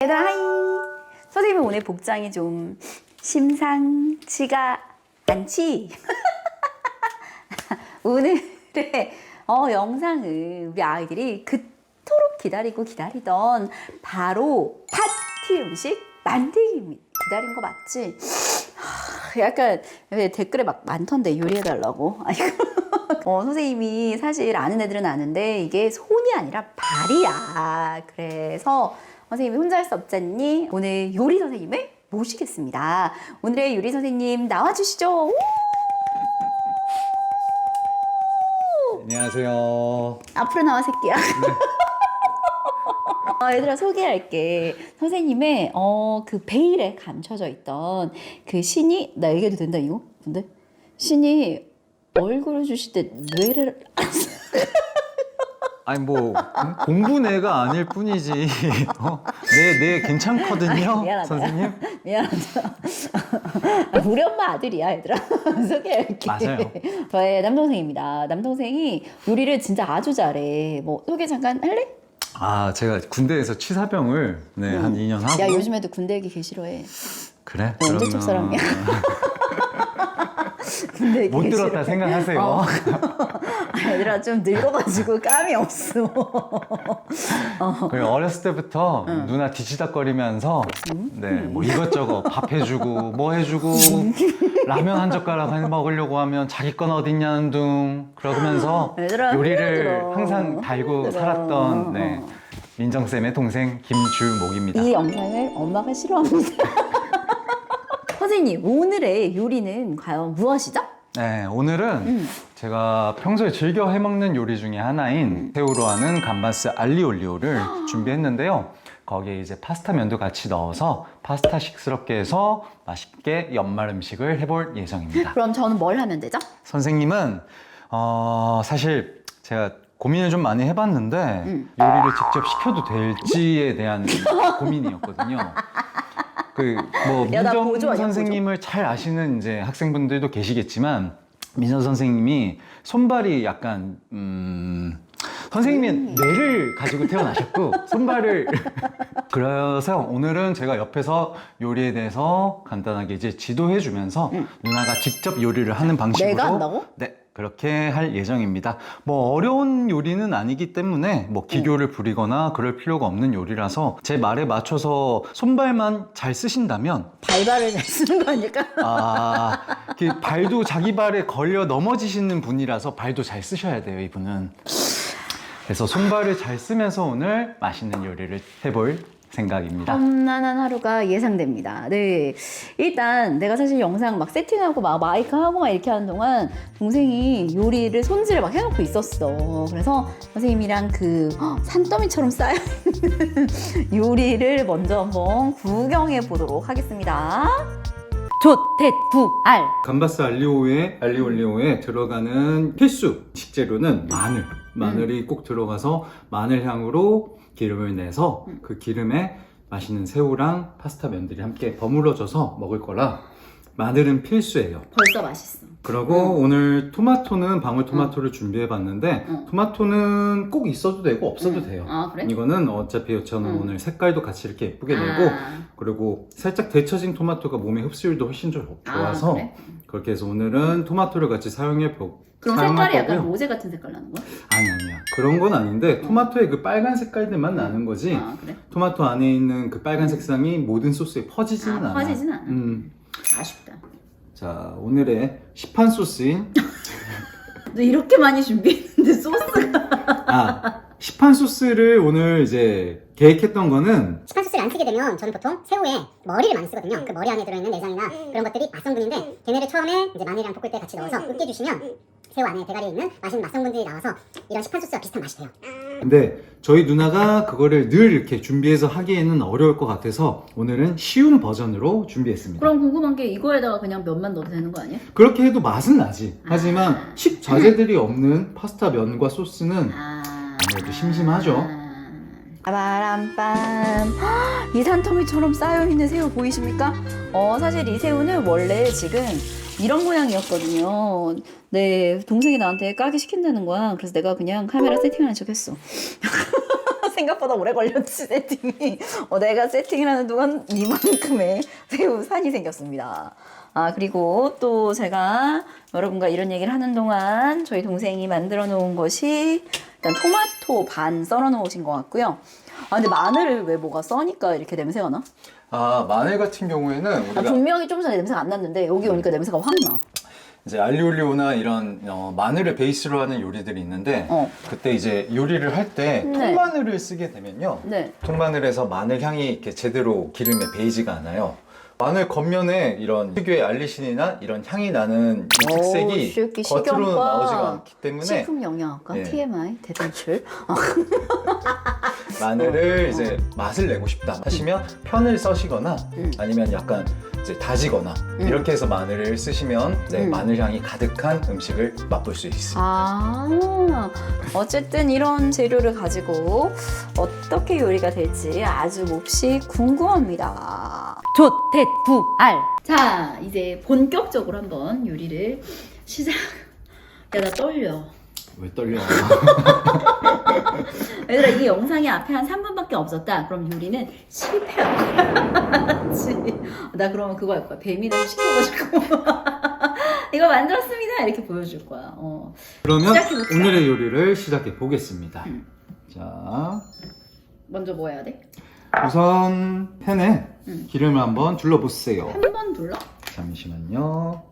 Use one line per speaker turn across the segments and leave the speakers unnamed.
얘들아 하이. 선생님은 오늘 복장이 좀 심상치가 않지? 오늘의 영상은 우리 아이들이 그토록 기다리던 바로 파티 음식 만들기입니다. 기다린 거 맞지? 약간 댓글에 막 많던데 요리해달라고. 선생님이 사실 아는 애들은 아는데 이게 손이 아니라 발이야. 그래서 선생님이 혼자 할 수 없잖니? 오늘 요리 선생님을 모시겠습니다. 오늘의 요리 선생님 나와주시죠.
안녕하세요.
앞으로 나와 새끼야. 얘들아 소개할게. 선생님의 그 베일에 감춰져 있던 그 신이, 나 얘기해도 된다 이거? 근데 신이 얼굴을 주실 때 뇌를
아니 뭐 공부내가 아닐 뿐이지. 네 괜찮거든요.
미안하다.
선생님.
미안하다. 우리 엄마 아들이야 얘들아. 소개할게.
맞아요.
저의 남동생입니다. 남동생이 요리를 진짜 아주 잘해. 뭐 소개 잠깐 할래?
제가 군대에서 취사병을 한 2년 하고.
야 요즘 애들 군대 얘기 개 싫어해.
그래?
너 언제적 사람이야? 군대 얘기
못
개
들었다
싫어해.
생각하세요.
얘들아 좀 늙어가지고 감이 없어.
그리고 어렸을 때부터 누나 뒤치다거리면서 뭐 이것저것 밥 해주고 뭐 해주고 라면 한 젓가락 해 먹으려고 하면 자기 건 어딨냐는 둥 그러면서
얘들아,
요리를
힘들어.
항상 달고
힘들어.
살았던 민정쌤의 동생 김주목입니다.
이 영상을 엄마가 싫어합니다. 선생님 오늘의 요리는 과연 무엇이죠?
네, 오늘은 제가 평소에 즐겨 해먹는 요리 중에 하나인 새우로 하는 감바스 알리올리오를 준비했는데요. 거기에 이제 파스타 면도 같이 넣어서 파스타식스럽게 해서 맛있게 연말 음식을 해볼 예정입니다.
그럼 저는 뭘 하면 되죠?
선생님은 사실 제가 고민을 좀 많이 해봤는데 요리를 직접 시켜도 될지에 대한 고민이었거든요.
야, 나
민정
보조 아니야,
선생님을 잘 아시는 이제 학생분들도 계시겠지만 민정 선생님이 손발이 약간 선생님이 뇌를 가지고 태어나셨고 손발을 그래서 오늘은 제가 옆에서 요리에 대해서 간단하게 이제 지도해 주면서 누나가 직접 요리를 하는 방식으로
내가 한다고?
네, 그렇게 할 예정입니다. 뭐 어려운 요리는 아니기 때문에 뭐 기교를 부리거나 그럴 필요가 없는 요리라서 제 말에 맞춰서 손발만 잘 쓰신다면
발발을 잘 쓰는 거 아닐까?
그 발도 자기 발에 걸려 넘어지시는 분이라서 발도 잘 쓰셔야 돼요, 이분은. 그래서 손발을 잘 쓰면서 오늘 맛있는 요리를 해볼 생각입니다.
험난한 하루가 예상됩니다. 네. 일단 내가 사실 영상 막 세팅하고 막 마이크 하고 막 이렇게 하는 동안 동생이 요리를 손질을 막 해놓고 있었어. 그래서 선생님이랑 그 산더미처럼 쌓여있는 요리를 먼저 한번 구경해 보도록 하겠습니다. 조태구알.
감바스 알리올리오에 들어가는 필수 식재료는 마늘이 꼭 들어가서 마늘 향으로 기름을 내서 그 기름에 맛있는 새우랑 파스타 면들이 함께 버무려져서 먹을 거라 마늘은 필수예요.
벌써 맛있어.
그리고 오늘 토마토는 방울토마토를 준비해 봤는데 토마토는 꼭 있어도 되고 없어도 돼요.
아, 그래?
이거는 어차피 저는 오늘 색깔도 같이 이렇게 예쁘게 내고 그리고 살짝 데쳐진 토마토가 몸에 흡수율도 훨씬 좋아서
그래?
그렇게 해서 오늘은 토마토를 같이 사용할
그럼 색깔이 약간
거고요.
로제 같은 색깔 나는 거야?
아니야. 그런 건 아닌데 토마토의 그 빨간 색깔들만 나는 거지.
그래?
토마토 안에 있는 그 빨간 색상이 모든 소스에 퍼지지는 않아.
퍼지진 않아. 아쉽다.
자, 오늘의 시판 소스인
너 이렇게 많이 준비했는데 소스가
시판 소스를 오늘 이제 계획했던 거는
시판 소스를 안 쓰게 되면 저는 보통 새우에 머리를 많이 쓰거든요. 그 머리 안에 들어있는 내장이나 그런 것들이 맛성분인데 걔네를 처음에 이제 마늘이랑 볶을 때 같이 넣어서 으깨주시면 새우 안에 대가리에 있는 맛있는 맛성분들이 나와서 이런 시판 소스와 비슷한 맛이 돼요.
근데 저희 누나가 그거를 늘 이렇게 준비해서 하기에는 어려울 것 같아서 오늘은 쉬운 버전으로 준비했습니다.
그럼 궁금한 게 이거에다가 그냥 면만 넣어도 되는 거 아니야?
그렇게 해도 맛은 나지. 하지만 식자재들이 없는 파스타 면과 소스는 아무래도 심심하죠.
빠바람빰. 이 산더미처럼 쌓여있는 새우 보이십니까? 사실 이 새우는 원래 지금 이런 모양이었거든요. 네, 동생이 나한테 까기 시킨다는 거야. 그래서 내가 그냥 카메라 세팅하는 척 했어. 생각보다 오래 걸렸지 세팅이. 내가 세팅을 하는 동안 이만큼의 새우 산이 생겼습니다. 그리고 또 제가 여러분과 이런 얘기를 하는 동안 저희 동생이 만들어 놓은 것이 일단 토마토 반 썰어 놓으신 것 같고요. 근데 마늘을 왜 뭐가 써니까 이렇게 냄새가 나?
마늘 같은 경우에는 우리가
분명히 좀 전에 냄새가 안 났는데 여기 오니까 냄새가 확 나.
이제 알리올리오나 이런 마늘을 베이스로 하는 요리들이 있는데 그때 이제 요리를 할 때
네.
통마늘을 쓰게 되면요.
네.
통마늘에서 마늘 향이 이렇게 제대로 기름에 배이지가 않아요. 마늘 겉면에 이런 특유의 알리신이나 이런 향이 나는 이 특색이
실기
겉으로
식용과
나오지가 않기 때문에
식품 영양학과
네.
TMI 대단출.
마늘을 이제 맛을 내고 싶다 하시면 편을 써시거나 아니면 약간 이제 다지거나 이렇게 해서 마늘을 쓰시면 마늘 향이 가득한 음식을 맛볼 수 있습니다.
어쨌든 이런 재료를 가지고 어떻게 요리가 될지 아주 몹시 궁금합니다. 조태구알. 자, 이제 본격적으로 한번 요리를 시작. 야, 나 떨려.
왜 떨려?
얘들아, 이 영상이 앞에 한 3분밖에 없었다. 그럼 요리는 실패였지. 나 그러면 그거 할 거야. 배민을 시켜가지고 이거 만들었습니다 이렇게 보여줄 거야.
그러면
시작해봅시다.
오늘의 요리를 시작해 보겠습니다. 자,
먼저 뭐 해야 돼?
우선 팬에 기름을 한번 둘러보세요.
한 번 둘러?
잠시만요.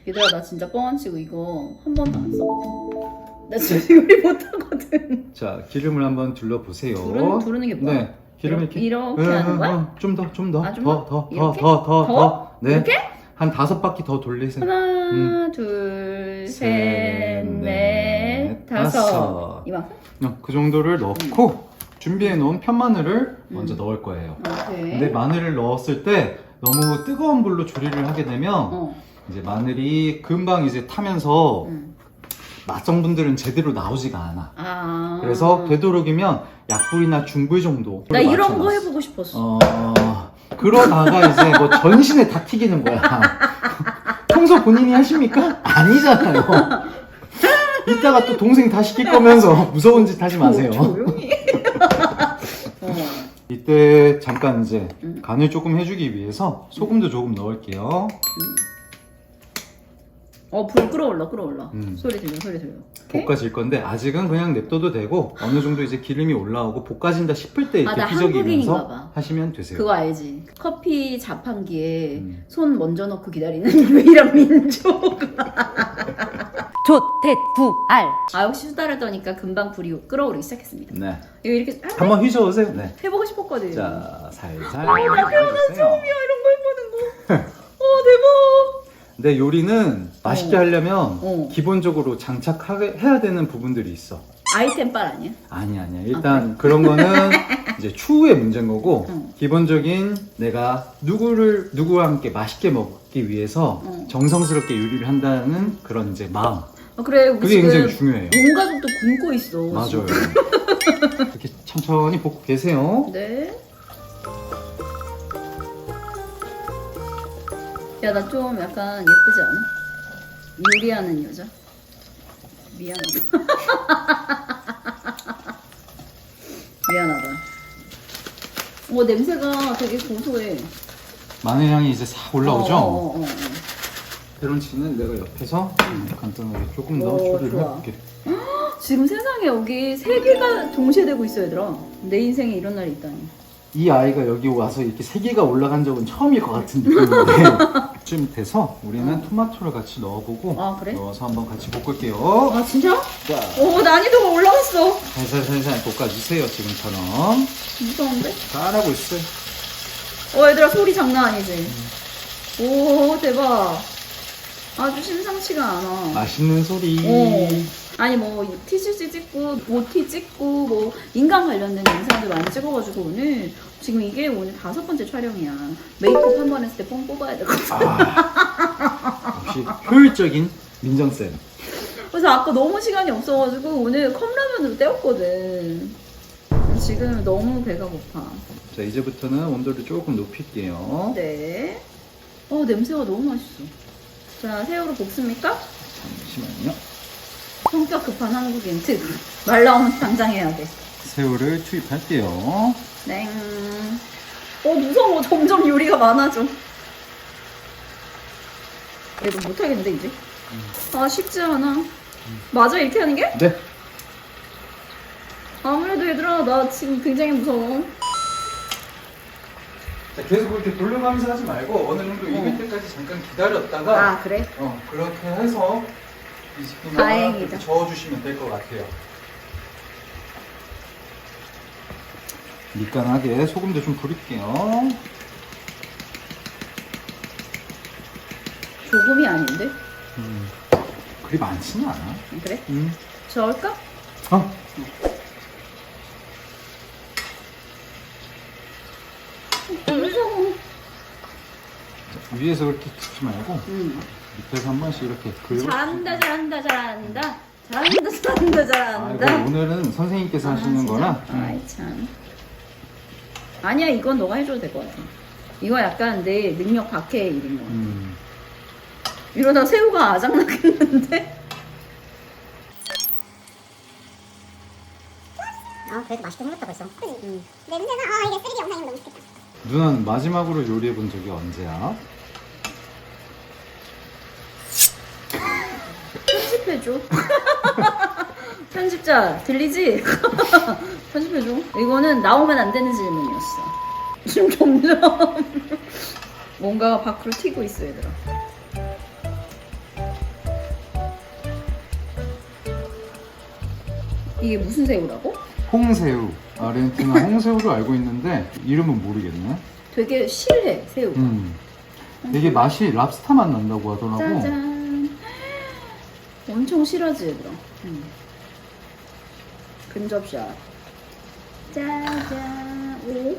얘들아, 나 진짜 뻥 안 치고 이거 한 번도 안 써거든. 나 진짜 요리 못하거든.
자, 기름을 한번 둘러보세요.
두르는 게 뭐야?
네, 기름을
이렇게 하는 거야?
좀 더.
좀 더? 이렇게?
더. 네.
이렇게?
한 5바퀴 더 돌리세요.
하나, 둘, 셋, 넷, 다섯. 이만큼?
그 정도를 넣고 준비해 놓은 편마늘을 먼저 넣을 거예요.
오케이.
근데 마늘을 넣었을 때 너무 뜨거운 불로 조리를 하게 되면 이제 마늘이 금방 이제 타면서 맛성분들은 제대로 나오지가 않아. 그래서 되도록이면 약불이나 중불 정도.
나 이런 거 해보고 싶었어.
그러다가 이제 뭐 전신에 다 튀기는 거야. 평소 본인이 하십니까? 아니잖아요. 이따가 또 동생 다 시킬 거면서 무서운 짓 하지 마세요.
조용히.
이때 잠깐 이제 간을 조금 해주기 위해서 소금도 조금 넣을게요.
불 끌어올라. 소리 들려. 오케이?
볶아질 건데 아직은 그냥 냅둬도 되고 어느 정도 이제 기름이 올라오고 볶아진다 싶을 때 이렇게
나
휘저기면서
한국인인가 봐.
하시면 되세요.
그거 알지? 커피 자판기에 손 먼저 넣고 기다리는 유일한 민족. 조태구알. 역시 수다를 떠니까 금방 불이 끌어오르기 시작했습니다.
네.
이거 이렇게
한번 휘저으세요. 네.
해보고 싶었거든.
자, 살살.
나 태어난 처음이야 이런 거 해보는 거. 대박.
근데 요리는 맛있게 하려면 기본적으로 장착해야 되는 부분들이 있어.
아이템빨 아니야?
아니야. 일단 그런 거는 이제 추후의 문제인 거고 기본적인 내가 누구와 함께 맛있게 먹기 위해서 정성스럽게 요리를 한다는 그런 이제 마음.
그래. 우리
그게
지금
굉장히 중요해요.
온 가족도 굶고 있어.
맞아요. 이렇게 천천히 볶고 계세요.
네. 야, 나 좀 약간 예쁘지 않아? 요리하는 여자? 미안하다. 미안하다. 냄새가 되게 고소해.
마늘 향이 이제 싹 올라오죠? 페론치는 내가 옆에서 간단하게 조금 더 조리를
좋아.
해볼게.
지금 세상에 여기 3개가 동시에 되고 있어, 얘들아. 내 인생에 이런 날이 있다니.
이 아이가 여기 와서 이렇게 3개가 올라간 적은 처음일 것 같은 느낌인데 좀 돼서 우리는 토마토를 같이 넣어보고
그래?
넣어서 한번 같이 볶을게요.
진짜?
자,
난이도가 올라갔어.
살살 볶아주세요. 지금처럼.
무서운데?
잘하고 있어요.
얘들아, 소리 장난 아니지? 오, 대박. 아주 심상치가 않아.
맛있는 소리.
아니 티슈지 찍고 OT 찍고 뭐 인간 관련된 영상들 많이 찍어가지고 지금 이게 오늘 5번째 촬영이야. 메이크업 한 번 했을 때 뽕 뽑아야 되거든.
역시 효율적인 민정쌤.
그래서 아까 너무 시간이 없어가지고 오늘 컵라면으로 때웠거든. 지금 너무 배가 고파.
자, 이제부터는 온도를 조금 높일게요.
네. 냄새가 너무 맛있어. 자, 새우를 볶습니까?
잠시만요.
성격 급한 한국인 특. 말 나오면 당장 해야 돼.
새우를 투입할게요.
땡. 무서워. 점점 요리가 많아져. 얘도 못하겠는데 이제? 쉽지 않아. 맞아 이렇게 하는 게?
네.
아무래도 얘들아 나 지금 굉장히 무서워.
자, 계속 그렇게 돌려가면서 하지 말고 어느 정도 익을 때까지 잠깐 기다렸다가
그래?
그렇게 해서 20분
다행이다.
이렇게 저어주시면 될 것 같아요. 밑간하게 소금도 좀 뿌릴게요.
조금이 아닌데?
그리 많지는 않아.
그래? 저을까? 무서워.
위에서 그렇게 굽지 말고 밑에서 한 번씩 이렇게 긁어.
잘한다 잘한다 잘한다 잘한다 잘한다 잘한다.
이거 오늘은 선생님께서 하시는
진짜?
거라.
아이 참. 아니야 이건 너가 해줘도 될 것 같아. 이거 약간 내 능력 밖의 일인 거 같아. 이러다 새우가 아작나겠는데?
그래도 맛있게 생겼다 벌써. 그지? 냄새나 이게 3D 영상이면 너무 좋겠다.
누나는 마지막으로 요리해 본 적이 언제야?
편집해줘. 편집자 들리지? 편집해줘. 이거는 나오면 안 되는 질문이었어. 지금 점점 뭔가 밖으로 튀고 있어 얘들아. 이게 무슨 새우라고?
홍새우. 아르헨티나 홍새우로 알고 있는데 이름은 모르겠네.
되게 실해 새우가.
이게 맛이 랍스터 맛 난다고 하더라고.
짜잔. 엄청 실하지 얘들아. 근접샷. 짜잔. 오호.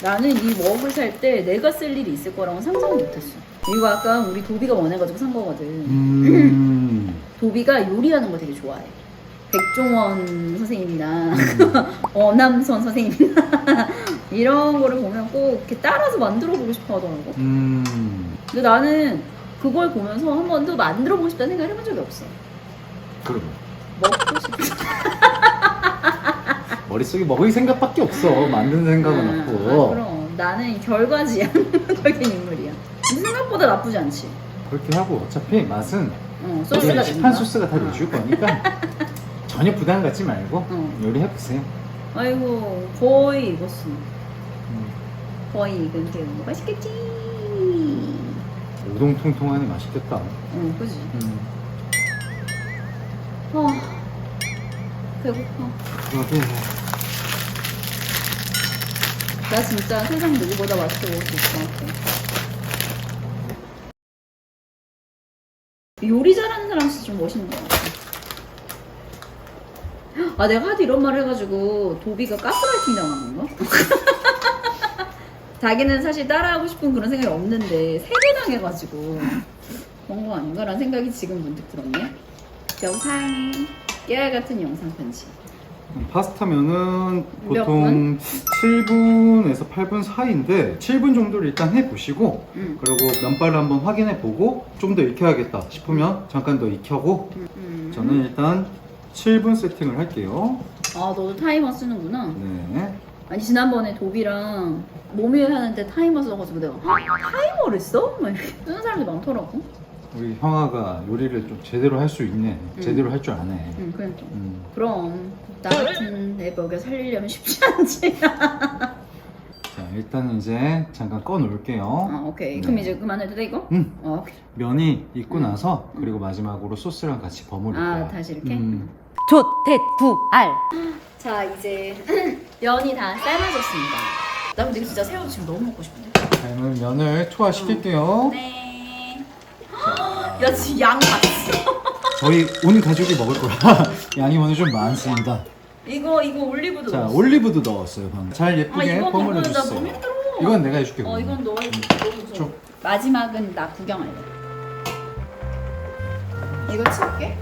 나는 이 웍을 살 때 내가 쓸 일이 있을 거라고 상상을 못했어. 이거 아까 우리 도비가 원해가지고 산 거거든. 도비가 요리하는 거 되게 좋아해. 백종원 선생님이나 어남선 선생님이나 이런 거를 보면 꼭 이렇게 따라서 만들어 보고 싶어 하더라고. 근데 나는 그걸 보면서 한 번도 만들어 보고 싶다는 생각을 해본 적이 없어.
그러게.
먹고 싶어.
머릿속에 먹을 생각밖에 없어. 만드는 생각은 없고.
그럼 나는 결과지향적인 인물이야. 근데 생각보다 나쁘지 않지.
그렇게 하고 어차피 맛은
소스가
시판 소스가 다 내줄 거니까 전혀 부담 갖지 말고 요리해 보세요.
아이고 거의 익었어. 거의 익은 새우 맛있겠지.
오동통통하니 맛있겠다.
그지. 배고파.
그러게.
나 진짜 세상 누구보다 맛있게 먹을 수 있을 것 같아. 요리 잘하는 사람 진짜 좀 멋있는 것 같아. 내가 하도 이런 말 해가지고 도비가 가스라이팅 당하는 건가? 자기는 사실 따라하고 싶은 그런 생각이 없는데 세뇌당해가지고 그런 거 아닌가라는 생각이 지금 문득 들었네. 영상 깨알 같은 영상 편지.
파스타면은 보통 7분에서 8분 사이인데 7분 정도를 일단 해보시고 그리고 면발을 한번 확인해보고 좀 더 익혀야겠다 싶으면 잠깐 더 익혀고 저는 일단 7분 세팅을 할게요.
너도 타이머 쓰는구나.
네.
아니 지난번에 도비랑 몸이 하는데 타이머 써가지고 내가 타이머를 써? 막 이렇게 쓰는 사람들이 많더라고.
우리 형아가 요리를 좀 제대로 할 수 있네. 제대로 할 줄 아네.
그러니까. 그럼 나 같은 내 먹여 살리려면 쉽지 않지.
자, 일단 이제 잠깐 꺼 놓을게요.
오케이.
네.
그럼 이제 그만해도 돼 이거? 오케이.
면이 익고 나서 그리고 마지막으로 소스랑 같이 버무릴 거야.
다시 이렇게?
조태구알.
자 이제 면이 다 삶아졌습니다. 나 근데 진짜 새우 지금 너무 먹고 싶은데.
그러면 면을 투하시킬게요.
네. 야 지금 양 봤어.
저희 온 가족이 먹을 거라 양이 오늘 좀 많습니다.
이거 올리브도
자,
넣었어.
올리브도 넣었어요. 방금. 잘 예쁘게
이건
버무려
나
주세요.
너무 힘들어.
이건 내가 해줄게. 그러면.
이건 너무 무서워.
좀.
마지막은 나 구경할래. 이거 치울게.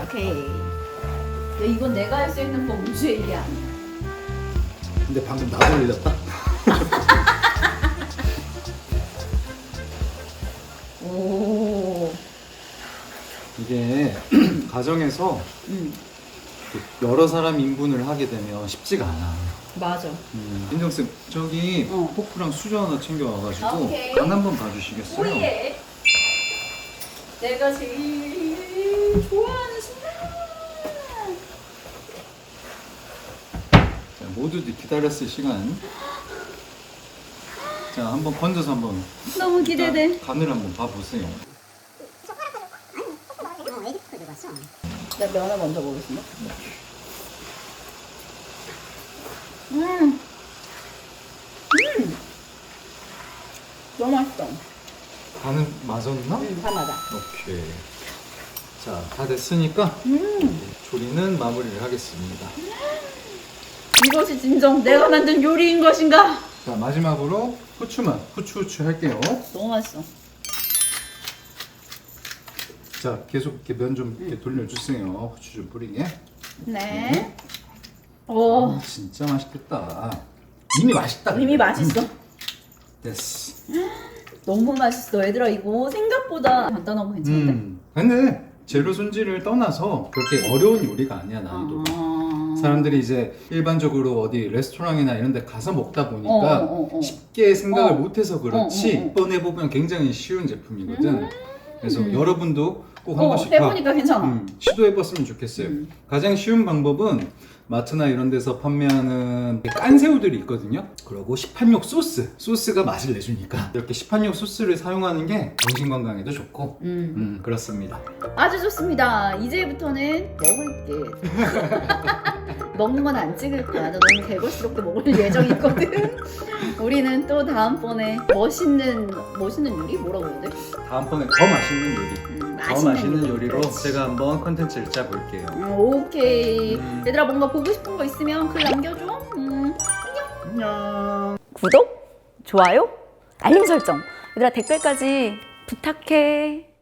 오케이. 야, 이건 내가 할 수 있는 건 우주의 일이 아니야.
근데 방금 나도 올렸다.
오.
이게 가정에서 여러 사람 인분을 하게 되면 쉽지가 않아.
맞아.
민정쌤 저기
어.
포크랑 수저 하나 챙겨와가지고
오케이.
간 한번 봐주시겠어요?
오예. 내가 제일 좋아하는 순간.
자, 모두들 기다렸을 시간. 자, 한번 건져서 한번
너무 기대돼.
간을 한번 봐보세요.
애기 포크 들고 왔어.
나 면을 먼저 먹겠습니다. 너무 맛있어.
간은 맞았나?
다 맞아.
오케이. 자, 다 됐으니까 조리는 마무리를 하겠습니다.
이것이 진정 내가 만든 요리인 것인가?
자, 마지막으로 후추만 후추 할게요.
너무 맛있어.
자, 계속 이렇게 면 좀 이렇게 돌려주세요. 후추 좀 뿌리게.
네. 오,
진짜 맛있겠다. 이미 맛있다.
이미 맛있어.
됐어.
너무 맛있어. 얘들아 이거 생각보다 간단하고 괜찮은데?
근데 재료 손질을 떠나서 그렇게 어려운 요리가 아니야, 난이도. 사람들이 이제 일반적으로 어디 레스토랑이나 이런 데 가서 먹다 보니까 쉽게 생각을 못해서 그렇지 꺼내보면 굉장히 쉬운 제품이거든. 그래서 여러분도 꼭 한 번씩
해보니까 괜찮아.
시도해봤으면 좋겠어요. 가장 쉬운 방법은 마트나 이런 데서 판매하는 깐 새우들이 있거든요. 그리고 시판용 소스가 맛을 내주니까 이렇게 시판용 소스를 사용하는 게 정신 건강에도 좋고 그렇습니다.
아주 좋습니다. 이제부터는 먹을게. 먹는 건 안 찍을 거야. 나 너무 대걸스럽게 먹을 예정이거든. 우리는 또 다음번에 멋있는 요리? 뭐라고 해야 돼?
다음번에 더 맛있는 요리, 더 맛있는 요리로
그렇지.
제가 한번 컨텐츠를 짜볼게요.
오케이. 얘들아 뭔가 보고 싶은 거 있으면 글 남겨줘.
안녕.
구독, 좋아요, 알림 설정. 얘들아 댓글까지 부탁해.